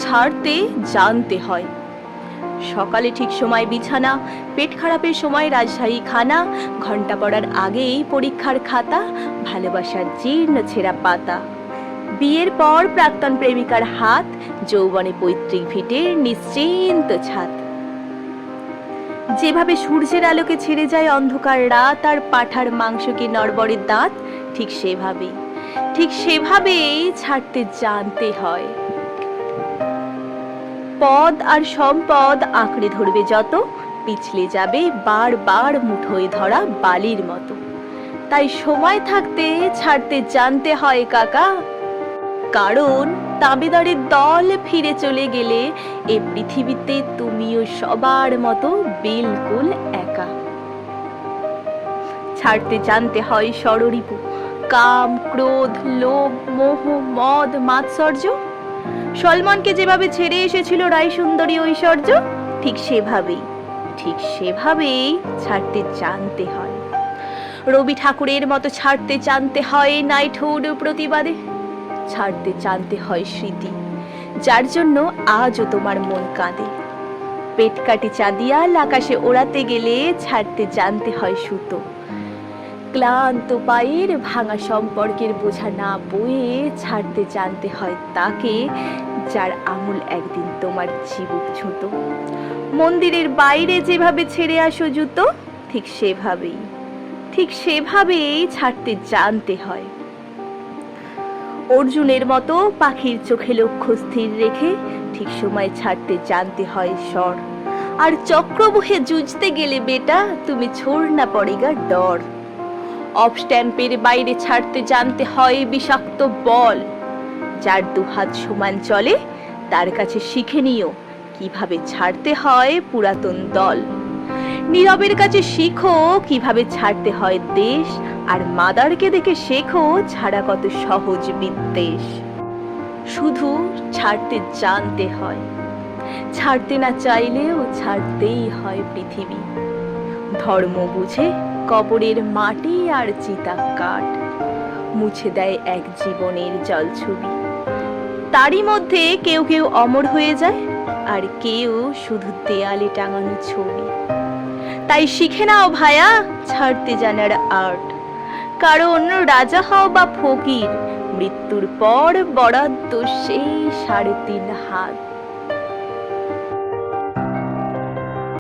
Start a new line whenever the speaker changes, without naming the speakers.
ছাড়তে জানতে হয়। সকালে ঠিক সময় বিছানা, পেট খারাপের সময় রাজশাহী খানা, ঘন্টা পড়ার আগেই পরীক্ষার খাতা, ভালোবাসার জীর্ণ ছেঁড়া পাতা। বিয়ের পর প্রাক্তন প্রেমিকার হাত, যৌবনে পৈতৃক ভিটের নিশ্চিন্ত ছাদ। যেভাবে সূর্যের আলোকে ছেড়ে যায় অন্ধকার রাত আর পাঠার মাংসকে নড়বড়ের দাঁত, ঠিক সেভাবেই ছাড়তে জানতে হয়। পদ আর সম্পদ আঁকড়ে ধরবে যত, পিছলে যাবে বারবার মুঠোয় ধরা বালির মতো। তাই সময় থাকতে ছাড়তে জানতে হয় কাকা, কারণ তাবেদারের দল ফিরে চলে গেলে এ পৃথিবীতে তুমিও সবার মতো বিলকুল একা। ছাড়তে জানতে হয় ষড়রিপু, কাম, ক্রোধ, লোভ, মোহ, মদ, মাৎসর্য। সলমনকে যেভাবে ছেড়ে এসেছিল রায় সুন্দরী ঐশ্বর্য, ঠিক সেভাবেই ছাড়তে জানতে হয়। রবি ঠাকুরের মতো ছাড়তে জানতে হয় নাইটহুড প্রতিবাদে। ছাড়তে জানতে হয় স্মৃতি, যার জন্য আজও তোমার মন কাঁদে। পেট কাটি চাঁদিয়াল আকাশে ওড়াতে গেলে ছাড়তে জানতে হয় সুতো। ক্লান্ত পায়ের ভাঙা সম্পর্কের বোঝা না বয়ে ছাড়তে জানতে হয় তাকে, যার আঙুল একদিন তোমার চিবুক ছুঁতো। মন্দিরের বাইরে যেভাবে ছেড়ে আসো জুতো, ঠিক সেভাবেই ছাড়তে জানতে হয়। অর্জুনের মতো পাখির চোখে লক্ষ্য স্থির রেখে ঠিক সময় ছাড়তে জানতে হয় স্বর। আর চক্রবুহে যুঝতে গেলে বেটা তুমি ছোড়না পড়েগা ডর। অফ স্ট্যাম্পের বাইরে ছাড়তে জানতে হয় বিষাক্ত বল। যার দুহাত সমান চলে তার কাছে শিখে নিও কিভাবে ছাড়তে হয় পুরাতন দল। নীরবের কাছে শিখো কিভাবে ছাড়তে হয় দেশ, আর মাদারকে দেখে শেখো ছাড়া কত সহজ বিদ্বেষ। শুধু ছাড়তে জানতে হয়, ছাড়তে না চাইলেও ছাড়তেই হয় পৃথিবী। ধর্ম বুঝে কবরের মাটি আর চিতা কাঠ মুছে দেয় এক জীবনের জলছবি। তারই মধ্যে কেউ কেউ অমর হয়ে যায়, আর কেউ শুধু দেয়ালে টাঙানো ছবি। তাই শিখে নাও ভায়া ছাড়তে জানার আর্ট, কারণ রাজা হও বা ফকির, মৃত্যুর পর বরাদ্দ সেই 3.5 হাত।